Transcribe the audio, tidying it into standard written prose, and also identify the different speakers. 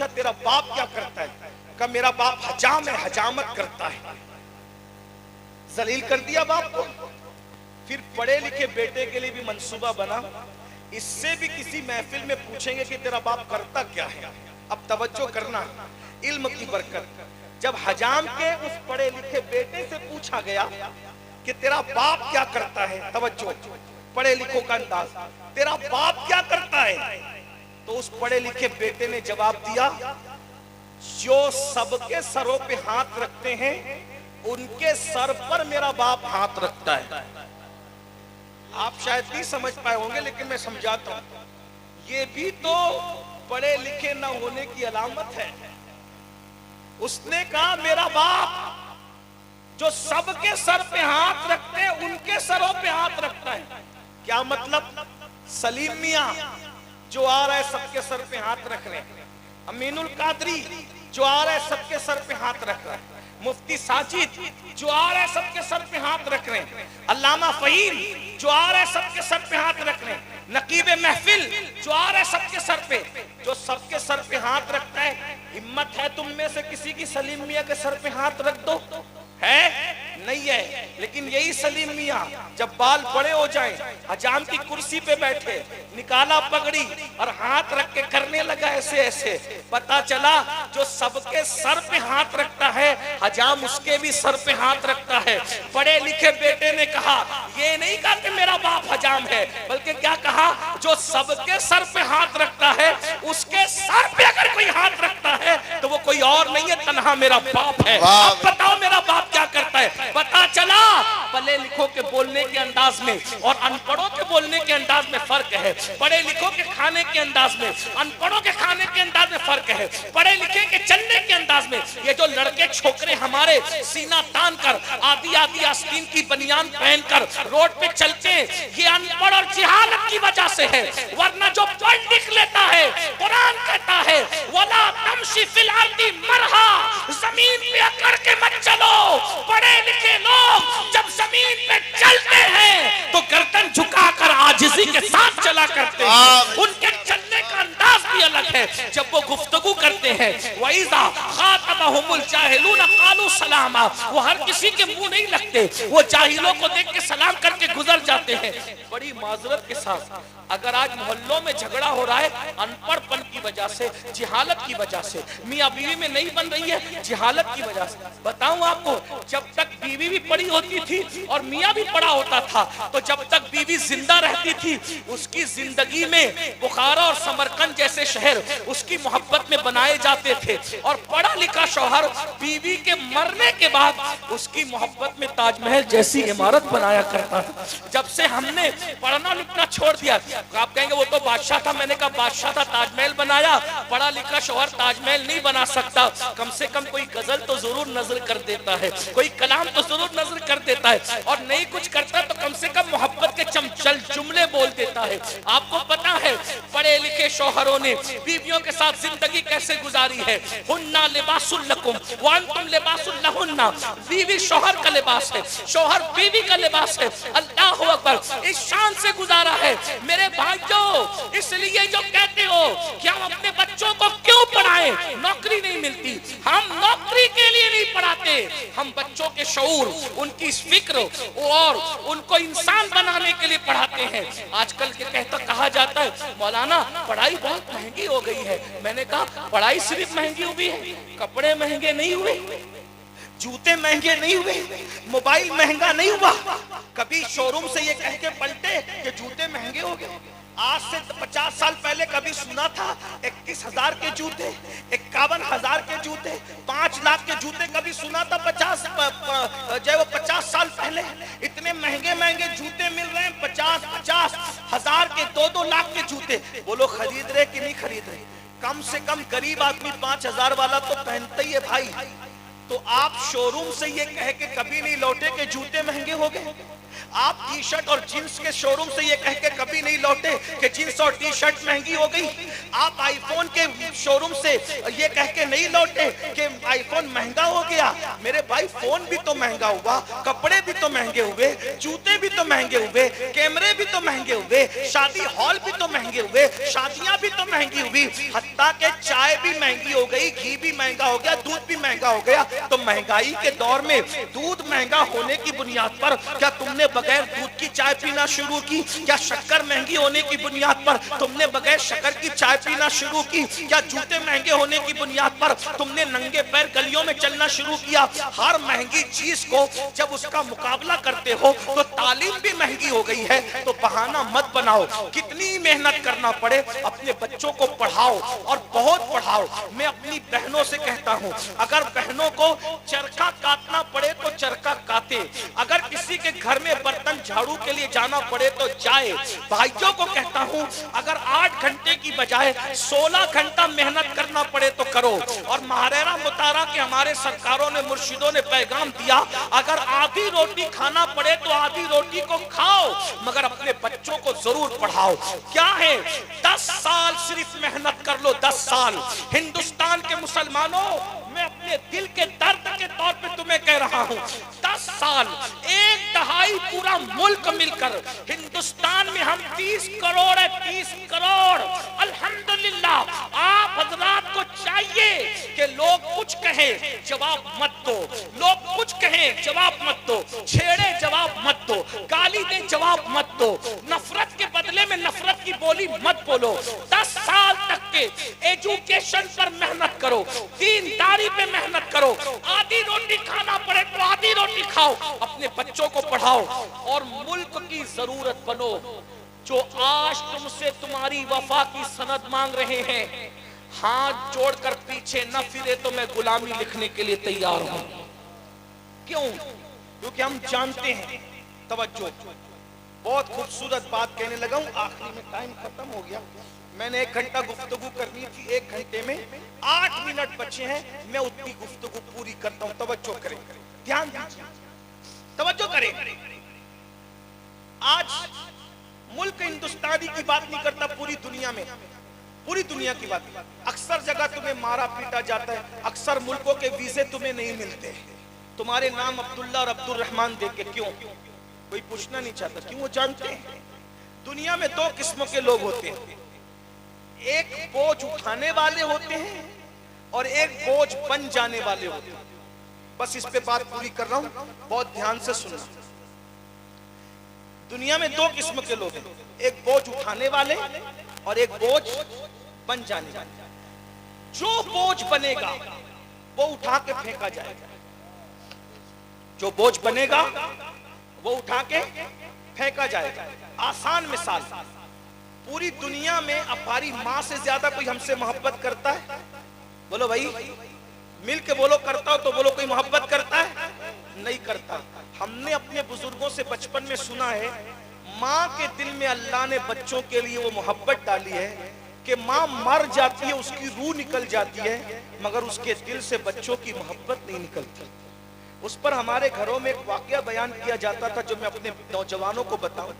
Speaker 1: पूछा तेरा बाप क्या करता है? कहा मेरा बाप हजाम है, हजामत करता है। जलील कर दिया बाप को। फिर पढ़े लिखे बेटे के लिए भी मंसूबा बना, इससे भी किसी महफिल में पूछेंगे कि तेरा बाप करता क्या है। अब तवज्जो करना, इल्म की बरकत। जब हजाम के उस पढ़े लिखे बेटे से पूछा गया कि तेरा बाप क्या करता है, तवज्जो, पढ़े लिखों का अंदाज, तेरा बाप क्या करता है, तो उस पढ़े लिखे बेटे ने जवाब दिया, जो सबके सरों पे हाथ रखते हैं उनके सर पर मेरा बाप हाथ रखता है। आप शायद नहीं समझ पाए होंगे, लेकिन मैं समझाता हूं। ये भी तो पढ़े लिखे न होने की अलामत है। उसने कहा मेरा बाप जो सबके सर पे हाथ रखते हैं उनके सरों पे हाथ रखता है। क्या मतलब? सलीम मियां जो आ रहा है सबके सर पे हाथ रख रहे हैं, अमीनुल कादरी जो आ रहा है सबके सर पे हाथ रख रहा है, मुफ्ती साजिद जो आ रहा है सबके सर पे हाथ रख रहे हैं, अल्लामा फहीम जो आ रहा है सबके सर पे हाथ रख रहे हैं, नकीब महफिल जो आ रहा है सबके सर पे, जो सबके सर पे हाथ रखता है। हिम्मत है तुम में से किसी की सलीम मियां के सर पे हाथ रख दो? है? नहीं है। लेकिन यही सलीम मियां जब बाल बड़े हो जाएं, हजाम की कुर्सी पे बैठे, निकाला पगड़ी और हाथ रख के करने लगा ऐसे ऐसे, पता चला जो सबके सर पे हाथ रखता है हजाम उसके भी सर पे हाथ रखता है। पढ़े लिखे बेटे ने कहा, ये नहीं कहा कि मेरा बाप हजाम है, बल्कि क्या कहा, जो सबके सर पे हाथ रखता है उसके सर पे अगर कोई हाथ रखता है तो वो कोई और नहीं है, तन्हा मेरा बाप है। अब बताओ मेरा बाप क्या करता है? पता चला पढ़े लिखों के बोलने के अंदाज में और अनपढ़ों के बोलने के अंदाज में फर्क है। पढ़े लिखों के खाने के अंदाज में, अनपढ़ों के खाने के अंदाज में फर्क है। पढ़े लिखे के चलने के अंदाज में, ये जो लड़के छोकरे हमारे सीना तान कर आधी आधी आस्तीन की बनियान पहनकर रोड पे चलते हैं, ये अनपढ़ और जिहालत की वजह से है। वरना जो पढ़ लिख लेता है, कुरान कहता है वला तमशी फिल अर्दी मरहा, जमीन पे अकड़ के मत चलो। पढ़े लिखे लोग जब जमीन पे चलते हैं तो गर्दन झुकाकर आजिज़ी के साथ चला करते हैं। उनके चलने का अंदाज भी अलग है। जब वो गुफ्तगू करते हैं, वइज़ा खातबहुमुल जाहिलून क़ालू सलामा, वो हर किसी के मुंह नहीं लगते, वो जाहिलों को देख के सलाम करके गुजर जाते हैं। बड़ी माजरत के साथ अगर आज मोहल्लों में झगड़ा हो रहा है अनपढ़पन की वजह से, जिहालत की वजह से, मियाँ बीवी में नहीं बन रही है जिहालत की वजह से। बताऊं आपको, जब तक बीवी भी पड़ी होती थी और मियाँ भी पड़ा होता था, तो जब तक बीवी जिंदा रहती थी उसकी जिंदगी में बुखारा और समरकंद जैसे शहर उसकी मोहब्बत में बनाए जाते थे, और पढ़ा लिखा शौहर बीवी के मरने के बाद उसकी मोहब्बत में ताजमहल जैसी इमारत बनाया करता था। जब से हमने पढ़ना लिखना छोड़ दिया, आप कहेंगे वो तो बादशाह था, मैंने कहा बादशाह था, ताजमहल बनाया, पढ़ा लिखा शौहर ताजमहल नहीं बना सकता। कम से कम कोई गजल तो जरूर नजर कर देता है, कोई कलाम तो जरूर नजर कर देता है, और नहीं कुछ करता तो कम से कम मोहब्बत के चमचल जुमले बोल देता है। आपको पता है पढ़े लिखे शौहरों ने बीवियों के साथ जिंदगी कैसे गुजारी है। हुन्ना लिबासुल लकुम व अंतुम लिबासुल लहुन्ना, बीवी शौहर का लिबास है, शौहर बीवी का लिबास है। अल्लाह अकबर, इस शान से गुजारा है। मेरे भाइयों, इसलिए जो कहते हो कि हम अपने बच्चों को क्यों पढ़ाएं, नौकरी नहीं मिलती, हम नौकरी के लिए नहीं पढ़ाते, हम बच्चों के शऊर, उनकी फिक्र और उनको इंसान बनाने के लिए पढ़ाते हैं। आजकल के कहता कहा जाता है मौलाना पढ़ाई बहुत महंगी हो गई है। मैंने कहा पढ़ाई सिर्फ महंगी हुई है, कपड़े महंगे नहीं हुए, जूते महंगे नहीं हुए, मोबाइल महंगा नहीं हुआ। कभी शोरूम से ये कह के पलटे कि जूते महंगे हो गए। आज से 50 साल पहले कभी सुना था 21,000 के जूते, 51,000 के जूते, 5 लाख के जूते कभी सुना था? 50 साल पहले इतने महंगे महंगे जूते मिल रहे हैं, 50 हजार के, 2 लाख के जूते। बोलो खरीद रहे कि नहीं खरीद रहे? कम से कम गरीब आदमी 5,000 वाला तो पहनता ही है भाई। तो आप शोरूम से ये कह के कभी नहीं लौटे कि जूते महंगे हो गए। आप टी शर्ट और जींस के शोरूम से ये कह के कभी नहीं लौटे कि जींस और टी शर्ट महंगी हो गई। आप आईफोन के शोरूम से ये कह के नहीं लौटे कि आईफोन महंगा हो गया। मेरे भाई फोन भी तो महंगा हुआ, कपड़े भी तो महंगे हुए, जूते भी तो महंगे हुए, कैमरे भी तो महंगे हुए, शादी हॉल भी तो महंगे हुए, शादियां भी तो महंगी हुई, हत्ता के चाय भी महंगी हो गई, घी भी महंगा हो गया, दूध भी महंगा हो गया। तो महंगाई के दौर में दूध महंगा होने की बुनियाद पर क्या तुमने बगैर दूध की चाय पीना शुरू की? क्या शक्कर महंगी होने की बुनियाद पर तुमने बगैर शक्कर की चाय पीना शुरू की? क्या जूते महंगे होने की बुनियाद पर तुमने नंगे पैर गलियों में चलना शुरू किया? हर महंगी चीज को जब उसका मुकाबला करते हो तो तालीम भी महंगी हो गई है। तो बहाना मत बनाओ, कितनी मेहनत करना पड़े अपने बच्चों को पढ़ाओ और बहुत पढ़ाओ। मैं अपनी बहनों से कहता हूं, अगर बहनों को चरखा काटना पड़े तो चरखा काटे, अगर किसी के घर में बर्तन झाड़ू के लिए जाना पड़े तो जाए। भाइयों को कहता हूं, अगर 8 घंटे की बजाय 16 घंटा मेहनत करना पड़े तो करो। और महाराणा मुतारा के हमारे सरकारों ने, मुर्शिदों ने पैगाम दिया, अगर आधी रोटी खाना पड़े तो आधी रोटी को खाओ, मगर अपने बच्चों को जरूर पढ़ाओ। क्या है, 10 साल सिर्फ मेहनत कर लो, 10 साल। हिंदुस्तान के मुसलमानों, मैं अपने दिल के दर्द के तौर पे तुम्हें कह रहा हूं, 10 साल, 1/2 पूरा मुल्क मिलकर, हिंदुस्तान में हम 30 करोड़ है, 30 करोड़। अल्हम्दुलिल्लाह, आप हजरात को चाहिए कि लोग कुछ कहें जवाब मत दो, लोग कुछ कहें जवाब मत दो, छेड़े जवाब मत दो, गाली दे जवाब मत दो, नफरत के बदले में नफरत की बोली मत बोलो। 10 साल तक के एजुकेशन पर मेहनत करो, दीनदारी पे मेहनत करो, आधी रोटी खाना पड़े तो आधी रोटी खाओ, अपने बच्चों को पढ़ाओ और मुल्क की जरूरत बनो। जो आज तुमसे तुम्हारी वफा की सनद मांग रहे हैं, हाथ जोड़कर पीछे न फिरे तो मैं गुलामी लिखने के लिए तैयार हूं। क्यों? क्योंकि हम जानते हैं, तवज्जो, बहुत खूबसूरत बात कहने लगा हूं, आखिरी में टाइम खत्म हो गया। मैंने 1 घंटा गुफ्तगू करनी थी, 1 घंटे में 8 मिनट बचे हैं, मैं उतनी गुफ्तगू पूरी करता हूं। तवज्जो करें, ध्यान दीजिए, तवज्जो करें। आज मुल्क हिंदुस्तानी की बात नहीं करता, पूरी दुनिया में, पूरी दुनिया की बात। अक्सर जगह तुम्हें मारा पीटा जाता है, अक्सर मुल्कों के वीजे तुम्हें नहीं मिलते, तुम्हारे नाम अब्दुल्ला और अब्दुल रहमान देके। क्यों? कोई पूछना नहीं चाहता, क्यों? वो जानते हैं दुनिया में 2 किस्मों के लोग होते हैं, एक बोझ उठाने वाले होते हैं और एक बोझ बन जाने वाले होते हैं। बस इस पे बात पूरी कर रहा हूं, बहुत ध्यान से सुनना। दुनिया में 2 किस्म के लोग हैं, एक बोझ उठाने वाले और एक बोझ बन जाने वाले। जो बोझ बनेगा वो उठा के फेंका जाएगा, जो बोझ बनेगा वो उठा के फेंका जाएगा। आसान मिसाल, पूरी दुनिया में हमारी माँ से ज्यादा कोई हमसे मोहब्बत करता है? बोलो भाई, मिल के बोलो, करता हो तो बोलो, कोई मोहब्बत करता है? नहीं करता। हमने अपने बुजुर्गों से बचपन में सुना है, माँ के दिल में अल्लाह ने बच्चों के लिए वो मोहब्बत डाली है कि माँ मर जाती है, उसकी रूह निकल जाती है, मगर उसके दिल से बच्चों की मोहब्बत नहीं निकलती। उस पर हमारे घरों में एक वाकया बयान किया जाता था, जो मैं अपने नौजवानों को बताऊं।